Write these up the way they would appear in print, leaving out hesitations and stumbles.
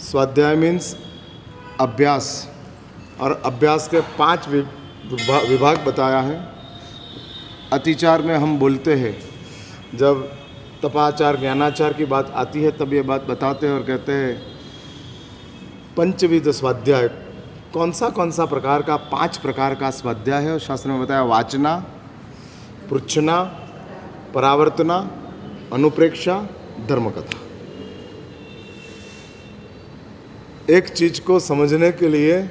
स्वाध्याय मीन्स अभ्यास, और अभ्यास के 5 विभाग बताया है। अतिचार में हम बोलते हैं, जब तपाचार ज्ञानाचार की बात आती है तब ये बात बताते हैं और कहते हैं पंचविध स्वाध्याय। कौन सा प्रकार का? 5 प्रकार का स्वाध्याय है। और शास्त्र में बताया वाचना, पृच्छना, परावर्तना, अनुप्रेक्षा, धर्मकथा। एक चीज को समझने के लिए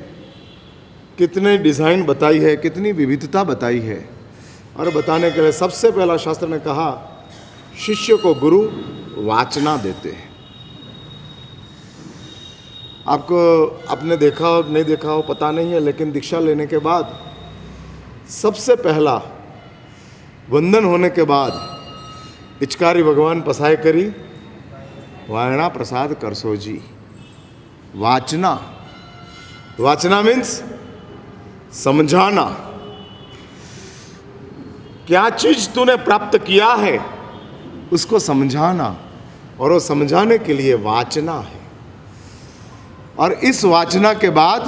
कितने डिज़ाइन बताई है, कितनी विविधता बताई है। और बताने के लिए सबसे पहला शास्त्र ने कहा शिष्य को गुरु वाचना देते हैं। आपको आपने देखा हो नहीं देखा हो पता नहीं है, लेकिन दीक्षा लेने के बाद सबसे पहला वंदन होने के बाद इचकारी भगवान पसाय करी वायणा प्रसाद करसो जी। वाचना, वाचना मीन्स समझाना। क्या चीज तूने प्राप्त किया है उसको समझाना, और वो समझाने के लिए वाचना है। और इस वाचना के बाद,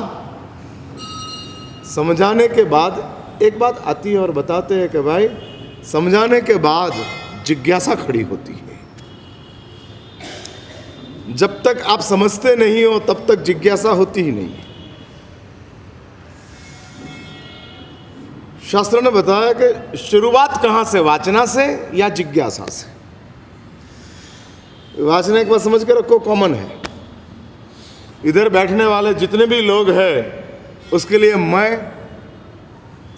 समझाने के बाद एक बात आती है और बताते हैं कि भाई समझाने के बाद जिज्ञासा खड़ी होती है। जब तक आप समझते नहीं हो तब तक जिज्ञासा होती ही नहीं। शास्त्र ने बताया कि शुरुआत कहाँ से, वाचना से या जिज्ञासा से। वाचना एक बात समझ के रखो, कॉमन है। इधर बैठने वाले जितने भी लोग हैं उसके लिए मैं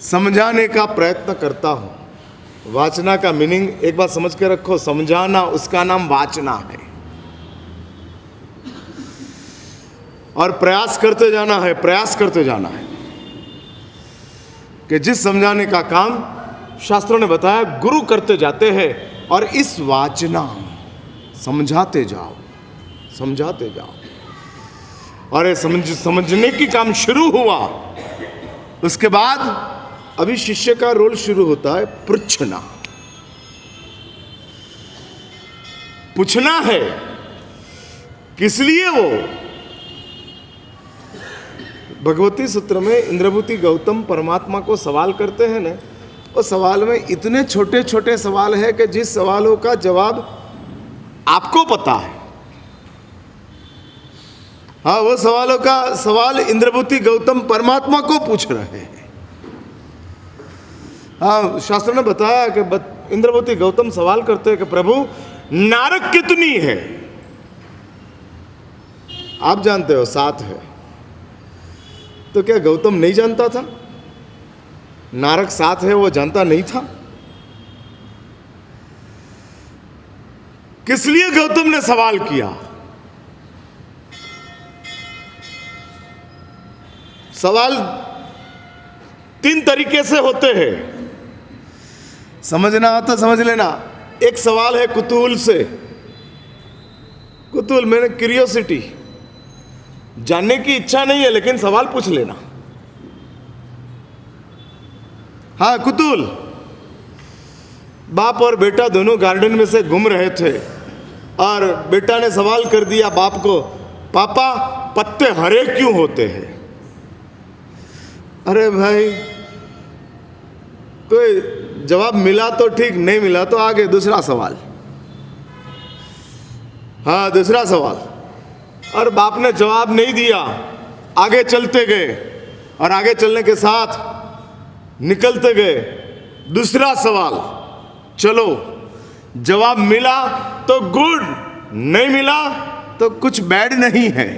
समझाने का प्रयत्न करता हूँ। वाचना का मीनिंग एक बात समझ के रखो, समझाना, उसका नाम वाचना है। और प्रयास करते जाना है, प्रयास करते जाना है कि जिस समझाने का काम शास्त्रों ने बताया गुरु करते जाते हैं। और इस वाचना समझाते जाओ, समझाते जाओ। और ये समझने की काम शुरू हुआ, उसके बाद अभी शिष्य का रोल शुरू होता है पृच्छना। पूछना है किस लिए। वो भगवती सूत्र में इंद्रभूति गौतम परमात्मा को सवाल करते हैं ना, वो सवाल में इतने छोटे छोटे सवाल है कि जिस सवालों का जवाब आपको पता है। हाँ, वो सवालों का सवाल इंद्रभूति गौतम परमात्मा को पूछ रहे हैं। हाँ, शास्त्र ने बताया कि इंद्रभूति गौतम सवाल करते हैं कि प्रभु नारक कितनी है। आप जानते हो 7 है, तो क्या गौतम नहीं जानता था? नारक 7 है वो जानता नहीं था? किस लिए गौतम ने सवाल किया? सवाल 3 तरीके से होते हैं। समझना आता समझ लेना। एक सवाल है कुतूहल से, कुतूहल मैंने क्यूरियोसिटी, जानने की इच्छा नहीं है लेकिन सवाल पूछ लेना। हाँ, कुतूहल। बाप और बेटा दोनों गार्डन में से घूम रहे थे और बेटा ने सवाल कर दिया बाप को, पापा पत्ते हरे क्यों होते हैं? अरे भाई, कोई जवाब मिला तो ठीक, नहीं मिला तो आगे दूसरा सवाल। हाँ, दूसरा सवाल। और बाप ने जवाब नहीं दिया, आगे चलते गए और आगे चलने के साथ निकलते गए। दूसरा सवाल, चलो जवाब मिला तो गुड, नहीं मिला तो कुछ बैड नहीं है।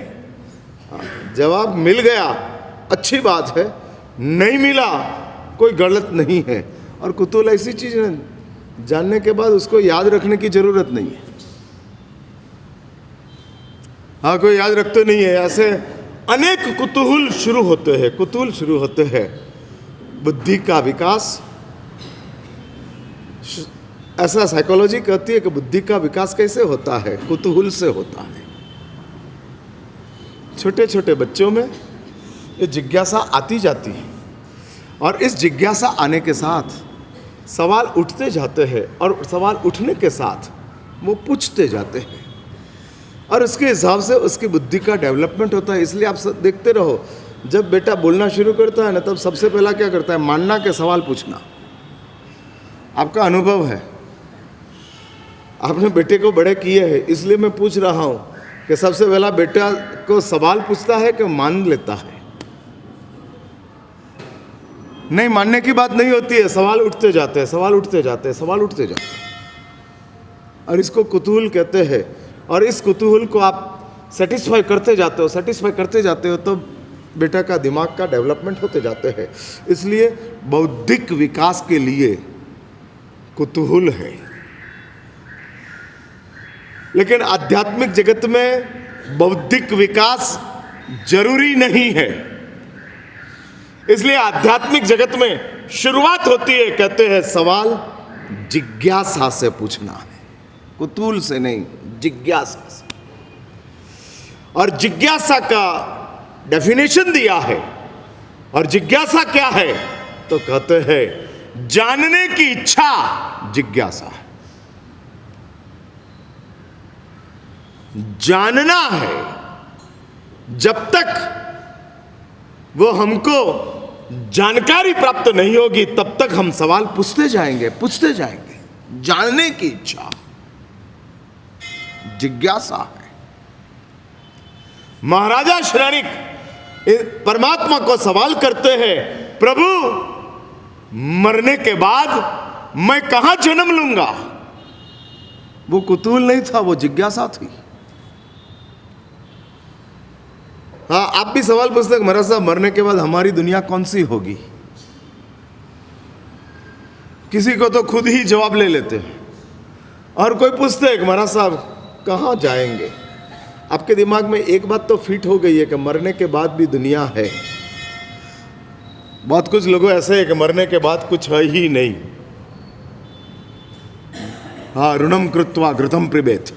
जवाब मिल गया अच्छी बात है, नहीं मिला कोई गलत नहीं है। और कुतूहल ऐसी चीज है, जानने के बाद उसको याद रखने की जरूरत नहीं है। हाँ, कोई याद रखते नहीं है। ऐसे अनेक कुतूहल शुरू होते हैं, कुतूहल शुरू होते हैं। बुद्धि का विकास, ऐसा साइकोलॉजी कहती है कि बुद्धि का विकास कैसे होता है? कुतूहल से होता है। छोटे छोटे बच्चों में ये जिज्ञासा आती जाती है और इस जिज्ञासा आने के साथ सवाल उठते जाते हैं, और सवाल उठने के साथ वो पूछते जाते हैं, और उसके हिसाब से उसकी बुद्धि का डेवलपमेंट होता है। इसलिए आप सब देखते रहो, जब बेटा बोलना शुरू करता है ना, तब सबसे पहला क्या करता है? मानना के सवाल पूछना। आपका अनुभव है, आपने बेटे को बड़े किए हैं, इसलिए मैं पूछ रहा हूं कि सबसे पहला बेटा को सवाल पूछता है कि मान लेता है? नहीं, मानने की बात नहीं होती है, सवाल उठते जाते हैं, सवाल उठते जाते हैं, सवाल उठते जाते हैं, और इसको कुतूहल कहते हैं। और इस कुतूहल को आप सेटिस्फाई करते जाते हो, सेटिस्फाई करते जाते हो, तो बेटा का दिमाग का डेवलपमेंट होते जाते हैं। इसलिए बौद्धिक विकास के लिए कुतूहल है। लेकिन आध्यात्मिक जगत में बौद्धिक विकास जरूरी नहीं है। इसलिए आध्यात्मिक जगत में शुरुआत होती है, कहते हैं, सवाल जिज्ञासा से पूछना है, कुतूहल से नहीं, जिज्ञासा से। और जिज्ञासा का डेफिनेशन दिया है। और जिज्ञासा क्या है? तो कहते हैं जानने की इच्छा जिज्ञासा है। जानना है। जब तक वो हमको जानकारी प्राप्त नहीं होगी, तब तक हम सवाल पूछते जाएंगे, पूछते जाएंगे। जानने की इच्छा जिज्ञासा है। महाराजा श्रेणिक परमात्मा को सवाल करते हैं, प्रभु मरने के बाद मैं कहां जन्म लूंगा? वो कुतूहल नहीं था, वो जिज्ञासा थी। हाँ, आप भी सवाल पूछते हैं, महाराज साहब मरने के बाद हमारी दुनिया कौन सी होगी? किसी को तो खुद ही जवाब ले लेते हैं, और कोई पूछते हैं महाराज साहब कहां जाएंगे? आपके दिमाग में एक बात तो फिट हो गई है कि मरने के बाद भी दुनिया है। बहुत कुछ लोगों ऐसे है कि मरने के बाद कुछ है ही नहीं। हाँ, ऋणम कृत्वा घृतम पिबेत,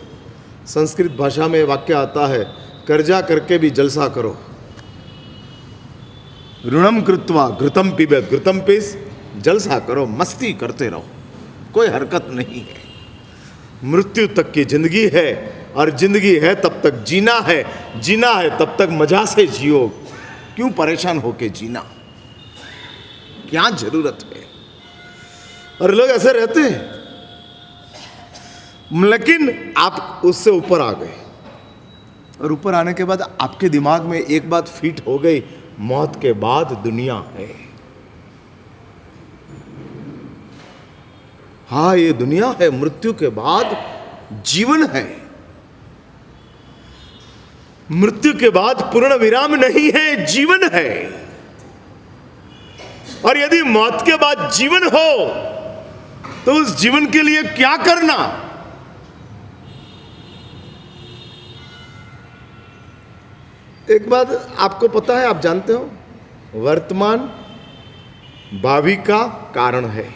संस्कृत भाषा में वाक्य आता है, कर्जा करके भी जलसा करो। ऋणम कृत्वा घृतम पिबेत, घृतम पीस, जलसा करो, मस्ती करते रहो, कोई हरकत नहीं है। मृत्यु तक की जिंदगी है, और जिंदगी है तब तक जीना है, जीना है तब तक मजा से जियो। क्यों परेशान होके जीना? क्या जरूरत है? और लोग ऐसे रहते हैं। लेकिन आप उससे ऊपर आ गए, और ऊपर आने के बाद आपके दिमाग में एक बात फिट हो गई, मौत के बाद दुनिया है। हाँ, ये दुनिया है, मृत्यु के बाद जीवन है। मृत्यु के बाद पूर्ण विराम नहीं है, जीवन है। और यदि मौत के बाद जीवन हो, तो उस जीवन के लिए क्या करना? एक बात आपको पता है, आप जानते हो, वर्तमान भावी का कारण है।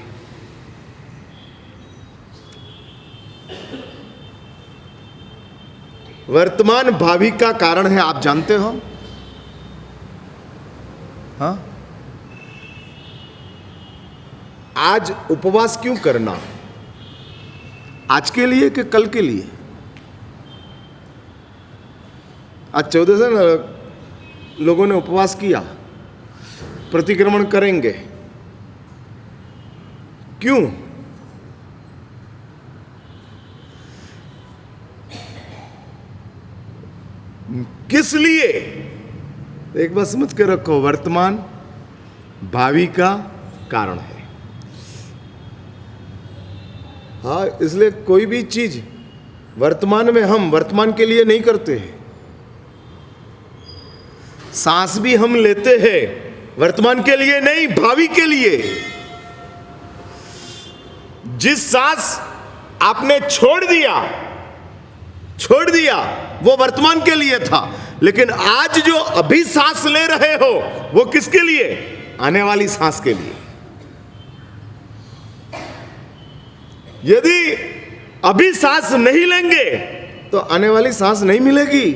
वर्तमान भावी का कारण है, आप जानते हो? हाँ, आज उपवास क्यों करना? आज के लिए कि कल के लिए? आज 14 से ना लोगों ने उपवास किया, प्रतिक्रमण करेंगे। क्यों? किस लिए? एक बात समझ के रखो, वर्तमान भावी का कारण है। हाँ, इसलिए कोई भी चीज वर्तमान में हम वर्तमान के लिए नहीं करते हैं। सांस भी हम लेते हैं वर्तमान के लिए नहीं, भावी के लिए। जिस सांस आपने छोड़ दिया वो वर्तमान के लिए था, लेकिन आज जो अभी सांस ले रहे हो वो किसके लिए? आने वाली सांस के लिए। यदि अभी सांस नहीं लेंगे तो आने वाली सांस नहीं मिलेगी।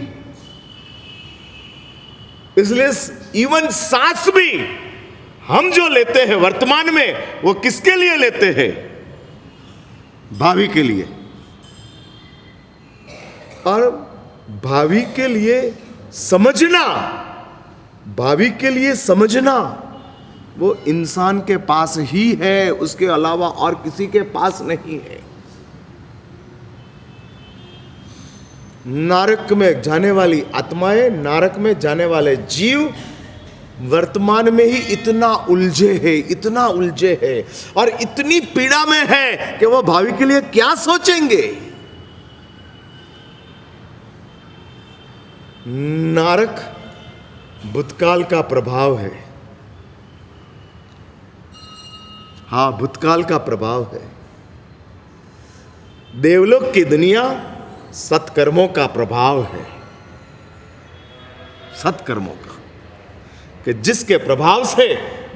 इसलिए इवन सांस भी हम जो लेते हैं वर्तमान में, वो किसके लिए लेते हैं? भावी के लिए। और भावी के लिए समझना, भावी के लिए समझना वो इंसान के पास ही है, उसके अलावा और किसी के पास नहीं है। नरक में जाने वाली आत्माएं, नरक में जाने वाले जीव वर्तमान में ही इतना उलझे है, इतना उलझे है और इतनी पीड़ा में है कि वो भावी के लिए क्या सोचेंगे। नरक भूतकाल का प्रभाव है। हाँ, भूतकाल का प्रभाव है। देवलोक की दुनिया सत्कर्मों का प्रभाव है, सत्कर्मों का, कि जिसके प्रभाव से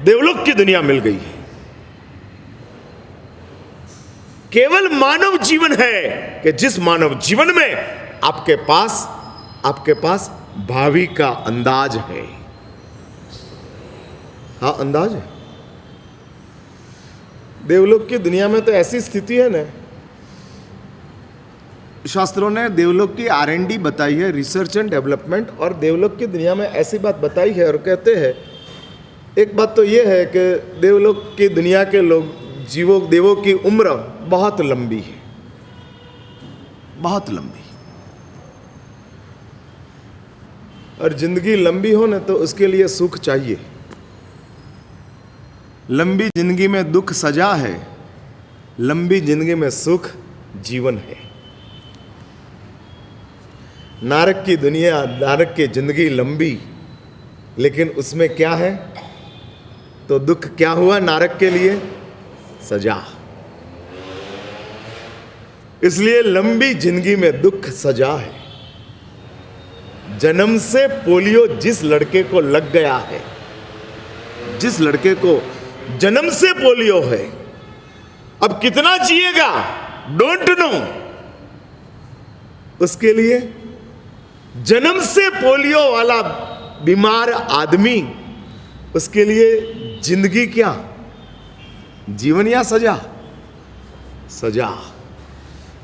देवलोक की दुनिया मिल गई है। केवल मानव जीवन है कि जिस मानव जीवन में आपके पास भावी का अंदाज है। हाँ, अंदाज है। देवलोक की दुनिया में तो ऐसी स्थिति है ना, शास्त्रों ने देवलोक की R&D बताई है, रिसर्च एंड डेवलपमेंट, और देवलोक की दुनिया में ऐसी बात बताई है और कहते हैं, एक बात तो यह है कि देवलोक की दुनिया के लोग, देवों की उम्र बहुत लंबी है, बहुत लंबी। और जिंदगी लंबी हो ना तो उसके लिए सुख चाहिए। लंबी जिंदगी में दुख सजा है, लंबी जिंदगी में सुख जीवन है। नरक की दुनिया, नरक की जिंदगी लंबी, लेकिन उसमें क्या है? तो दुख क्या हुआ नरक के लिए? सजा। इसलिए लंबी जिंदगी में दुख सजा है। जन्म से पोलियो जिस लड़के को लग गया है, जिस लड़के को जन्म से पोलियो है, अब कितना जिएगा डोंट नो। उसके लिए जन्म से पोलियो वाला बीमार आदमी, उसके लिए जिंदगी क्या? जीवन या सजा? सजा।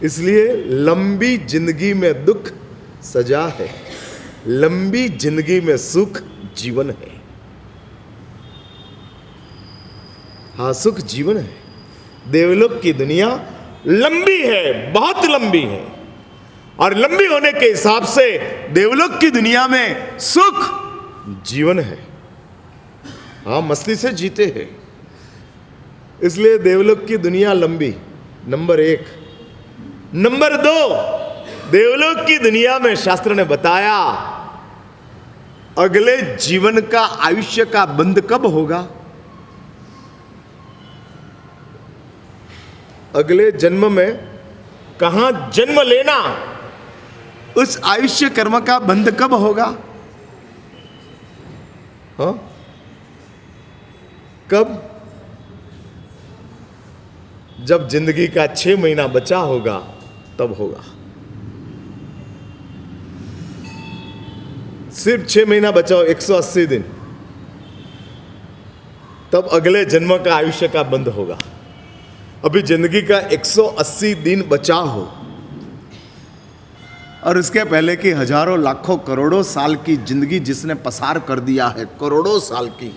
इसलिए लंबी जिंदगी में दुख सजा है, लंबी जिंदगी में सुख जीवन है। हाँ, सुख जीवन है। देवलोक की दुनिया लंबी है, बहुत लंबी है, और लंबी होने के हिसाब से देवलोक की दुनिया में सुख जीवन है। हाँ, मस्ती से जीते हैं, इसलिए देवलोक की दुनिया लंबी, नंबर 1। नंबर 2, देवलोक की दुनिया में शास्त्र ने बताया अगले जीवन का, आयुष्य का बंध कब होगा? अगले जन्म में कहां जन्म लेना, उस आयुष्य कर्म का बंध कब होगा? हाँ, कब? जब जिंदगी का 6 महीना बचा होगा तब होगा। सिर्फ 6 महीना बचा हो, 180 दिन, तब अगले जन्म का आयुष्य का बंध होगा। अभी जिंदगी का 180 दिन बचा हो और उसके पहले की हजारों लाखों करोड़ों साल की जिंदगी जिसने पसार कर दिया है, करोड़ों साल की,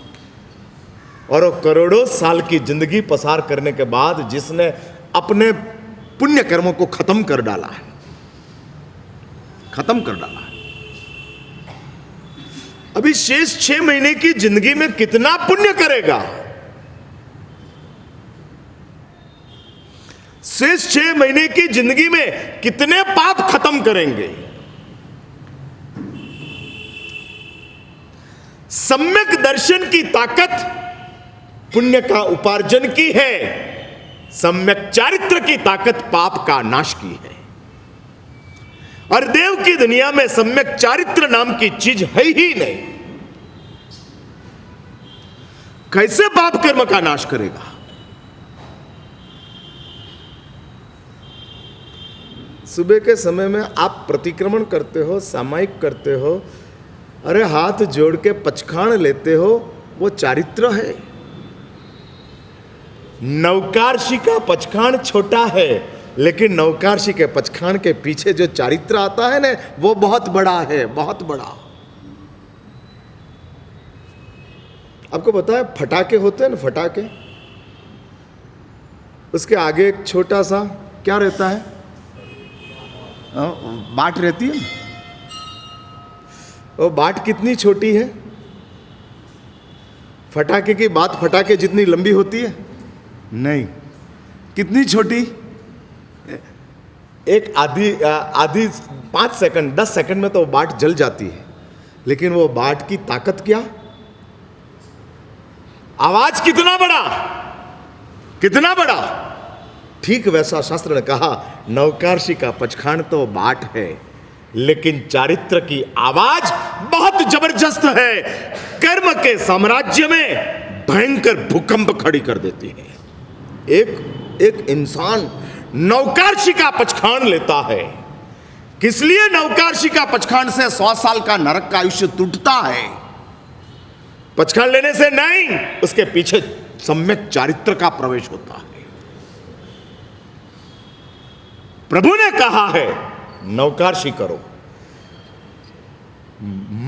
और वो करोड़ों साल की जिंदगी पसार करने के बाद जिसने अपने पुण्य कर्मों को खत्म कर डाला है, खत्म कर डाला है, अभी शेष 6 महीने की जिंदगी में कितना पुण्य करेगा? शेष 6 महीने की जिंदगी में कितने पाप खत्म करेंगे? सम्यक दर्शन की ताकत पुण्य का उपार्जन की है, सम्यक चारित्र की ताकत पाप का नाश की है। और देव की दुनिया में सम्यक चारित्र नाम की चीज है ही नहीं। कैसे पाप कर्म का नाश करेगा? सुबह के समय में आप प्रतिक्रमण करते हो, सामायिक करते हो, अरे हाथ जोड़ के पचखाण लेते हो, वो चारित्र है। नवकारशी का पचखान छोटा है, लेकिन नवकारशी के पचखान के पीछे जो चारित्र आता है ना, वो बहुत बड़ा है, बहुत बड़ा। आपको पता है फटाके होते हैं ना, फटाके, उसके आगे एक छोटा सा क्या रहता है, बाट रहती है। वो बाट कितनी छोटी है? फटाके की बात फटाके जितनी लंबी होती है? नहीं। कितनी छोटी? एक आधी 5 सेकंड 10 सेकंड में तो वो बाट जल जाती है, लेकिन वो बाट की ताकत क्या? आवाज कितना बड़ा, कितना बड़ा। ठीक वैसा शास्त्र ने कहा, नवकारशी का पचखान तो बाट है, लेकिन चारित्र की आवाज बहुत जबरदस्त है, कर्म के साम्राज्य में भयंकर भूकंप खड़ी कर देती है। एक इंसान नवकारशी का पचखान लेता है, किस लिए? नवकारशी का पचखान से 100 साल का नरक का आयुष्य टूटता है। पचखान लेने से नहीं, उसके पीछे सम्यक चारित्र का प्रवेश होता है। प्रभु ने कहा है नवकारशी करो,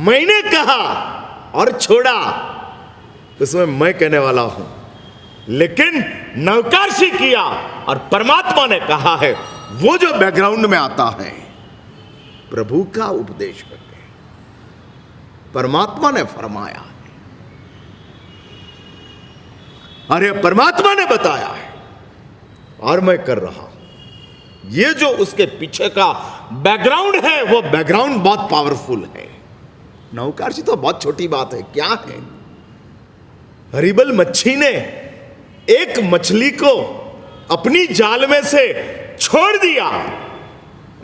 मैंने कहा और छोड़ा, इसमें मैं कहने वाला हूं, लेकिन नवकारशी किया और परमात्मा ने कहा है। वो जो बैकग्राउंड में आता है प्रभु का उपदेश करके, परमात्मा ने फरमाया है, अरे परमात्मा ने बताया है और मैं कर रहा हूं। ये जो उसके पीछे का बैकग्राउंड है, वो बैकग्राउंड बहुत पावरफुल है। नवकारशी तो बहुत छोटी बात है, क्या है? हरिबल मच्छी ने एक मछली को अपनी जाल में से छोड़ दिया।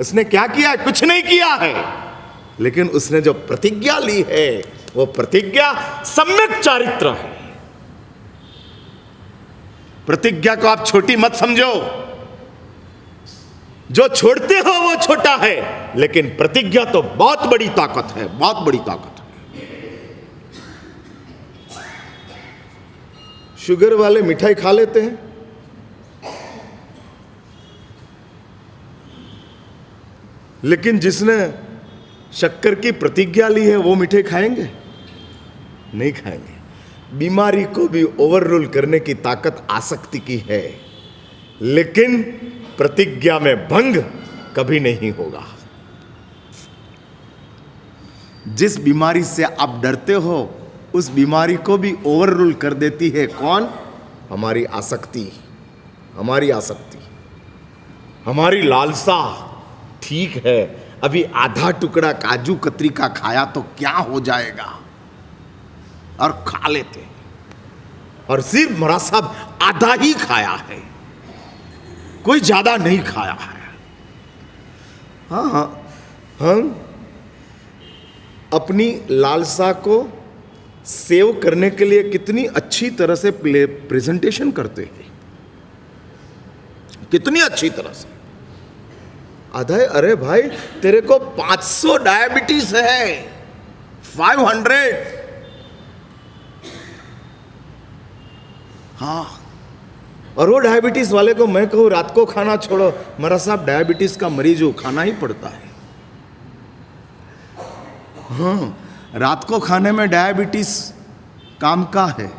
उसने क्या किया है? कुछ नहीं किया है, लेकिन उसने जो प्रतिज्ञा ली है, वो प्रतिज्ञा सम्यक चारित्र है। प्रतिज्ञा को आप छोटी मत समझो, जो छोड़ते हो वो छोटा है, लेकिन प्रतिज्ञा तो बहुत बड़ी ताकत है, बहुत बड़ी ताकत है। शुगर वाले मिठाई खा लेते हैं, लेकिन जिसने शक्कर की प्रतिज्ञा ली है वो मिठाई खाएंगे? नहीं खाएंगे। बीमारी को भी ओवररूल करने की ताकत आसक्ति की है, लेकिन प्रतिज्ञा में भंग कभी नहीं होगा। जिस बीमारी से आप डरते हो, उस बीमारी को भी ओवररूल कर देती है कौन? हमारी आसक्ति, हमारी आसक्ति, हमारी लालसा। ठीक है, अभी आधा टुकड़ा काजू कतरी का खाया तो क्या हो जाएगा, और खा लेते हैं। और सिर्फ मरा साहब आधा ही खाया है, कोई ज्यादा नहीं खाया है। हाँ, हम अपनी लालसा को सेव करने के लिए कितनी अच्छी तरह से प्रेजेंटेशन करते हैं, कितनी अच्छी तरह से। आधा, अरे भाई तेरे को 500 डायबिटीज है, 500। हाँ, और वो डायबिटीज वाले को मैं कहूं रात को खाना छोड़ो, मेरा साहब डायबिटीज का मरीज हो, खाना ही पड़ता है। हाँ, रात को खाने में डायबिटीज काम का है,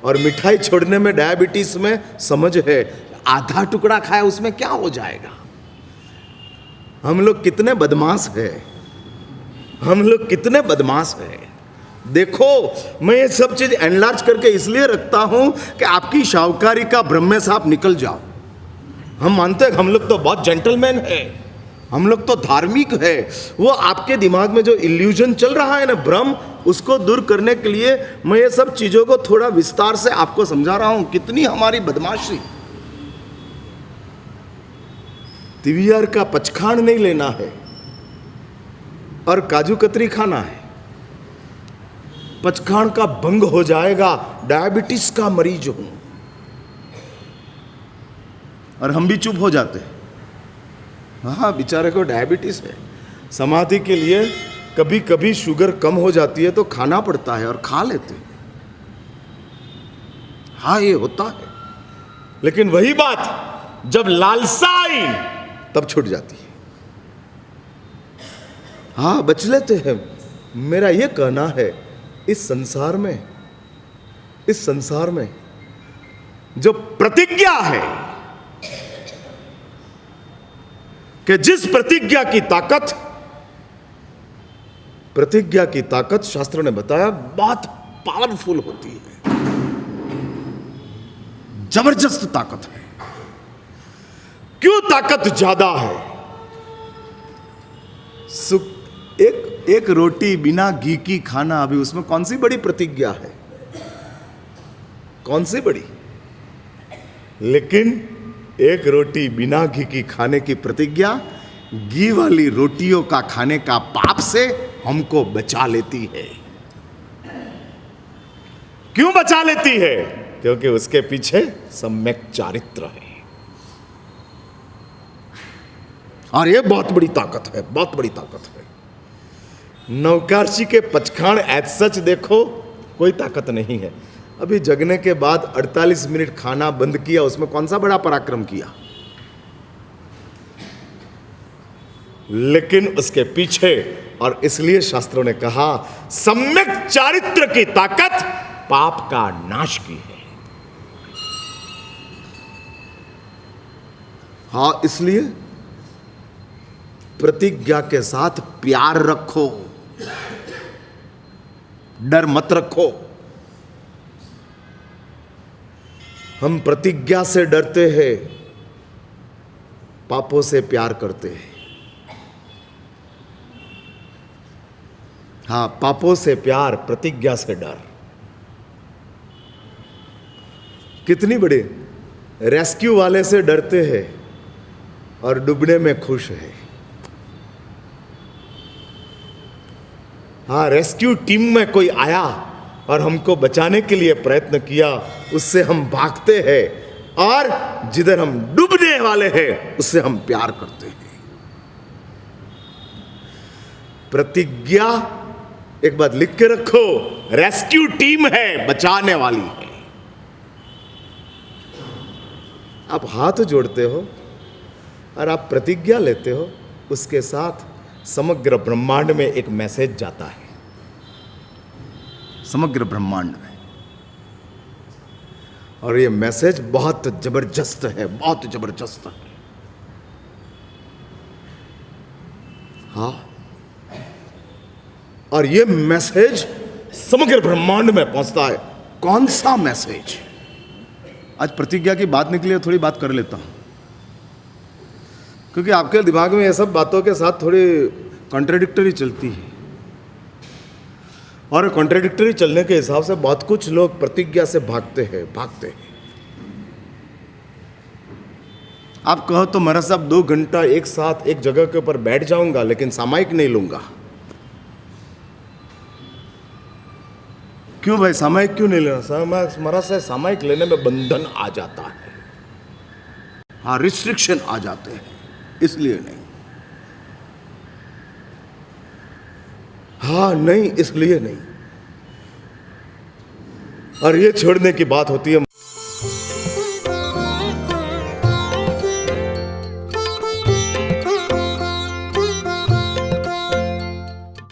और मिठाई छोड़ने में डायबिटीज में समझ है। आधा टुकड़ा खाया उसमें क्या हो जाएगा? हम लोग कितने बदमाश है, हम लोग कितने बदमाश है। देखो, मैं ये सब चीज एनलार्ज करके इसलिए रखता हूं कि आपकी शाहूकारी का भ्रम में से आप निकल जाओ। हम मानते हैं हम लोग तो बहुत जेंटलमैन है, हम लोग तो धार्मिक है। वो आपके दिमाग में जो इल्यूजन चल रहा है ना, भ्रम, उसको दूर करने के लिए मैं ये सब चीजों को थोड़ा विस्तार से आपको समझा रहा हूं। कितनी हमारी बदमाशी। तिवियार का पचखान नहीं लेना है और काजू कतरी खाना है, पचखान का भंग हो जाएगा। डायबिटीज का मरीज हूं, और हम भी चुप हो जाते हैं। हाँ, बेचारे को डायबिटीज है। समाधि के लिए कभी कभी शुगर कम हो जाती है तो खाना पड़ता है, और खा लेते हैं। हाँ, ये होता है, लेकिन वही बात जब लालसा आई तब छूट जाती है। हाँ, बच लेते हैं। मेरा यह कहना है, इस संसार में जो प्रतिज्ञा है कि जिस प्रतिज्ञा की ताकत शास्त्रों ने बताया बहुत पावरफुल होती है, जबरदस्त ताकत है। क्यों ताकत ज्यादा है? एक रोटी बिना घी की खाना, अभी उसमें कौन सी बड़ी प्रतिज्ञा है? कौन सी बड़ी? लेकिन एक रोटी बिना घी की खाने की प्रतिज्ञा घी वाली रोटियों का खाने का पाप से हमको बचा लेती है। क्यों बचा लेती है? क्योंकि उसके पीछे सम्यक चारित्र है। और यह बहुत बड़ी ताकत है, बहुत बड़ी ताकत है। नवकार्षी के पचखाण एज सच देखो, कोई ताकत नहीं है। अभी जगने के बाद 48 मिनट खाना बंद किया, उसमें कौन सा बड़ा पराक्रम किया? लेकिन उसके पीछे, और इसलिए शास्त्रों ने कहा सम्यक चारित्र की ताकत पाप का नाश की है। हाँ, इसलिए प्रतिज्ञा के साथ प्यार रखो, डर मत रखो। हम प्रतिज्ञा से डरते हैं, पापों से प्यार करते हैं। हाँ, पापों से प्यार, प्रतिज्ञा से डर। कितनी बड़ी! रेस्क्यू वाले से डरते हैं और डूबने में खुश है। हाँ, रेस्क्यू टीम में कोई आया और हमको बचाने के लिए प्रयत्न किया, उससे हम भागते हैं, और जिधर हम डूबने वाले हैं उससे हम प्यार करते हैं। प्रतिज्ञा, एक बात लिख के रखो, रेस्क्यू टीम है, बचाने वाली है। आप हाथ जोड़ते हो और आप प्रतिज्ञा लेते हो, उसके साथ समग्र ब्रह्मांड में एक मैसेज जाता है, समग्र ब्रह्मांड में। और ये मैसेज बहुत जबरदस्त है, बहुत जबरदस्त है। हाँ, और ये मैसेज समग्र ब्रह्मांड में पहुंचता है। कौन सा मैसेज? आज प्रतिज्ञा की बात निकली है, थोड़ी बात कर लेता हूं, क्योंकि आपके दिमाग में ये सब बातों के साथ थोड़ी कॉन्ट्राडिक्टरी चलती है, और कॉन्ट्राडिक्टरी चलने के हिसाब से बहुत कुछ लोग प्रतिज्ञा से भागते हैं। आप कहो तो मेरा साहब 2 घंटा एक साथ एक जगह के ऊपर बैठ जाऊंगा, लेकिन सामायिक नहीं लूंगा। क्यों भाई, सामायिक क्यों नहीं लेना? मेरा से सामायिक लेने में बंधन आ जाता है। हाँ, रिस्ट्रिक्शन आ जाते हैं, इसलिए नहीं। हाँ, नहीं, इसलिए नहीं। और ये छोड़ने की बात होती है।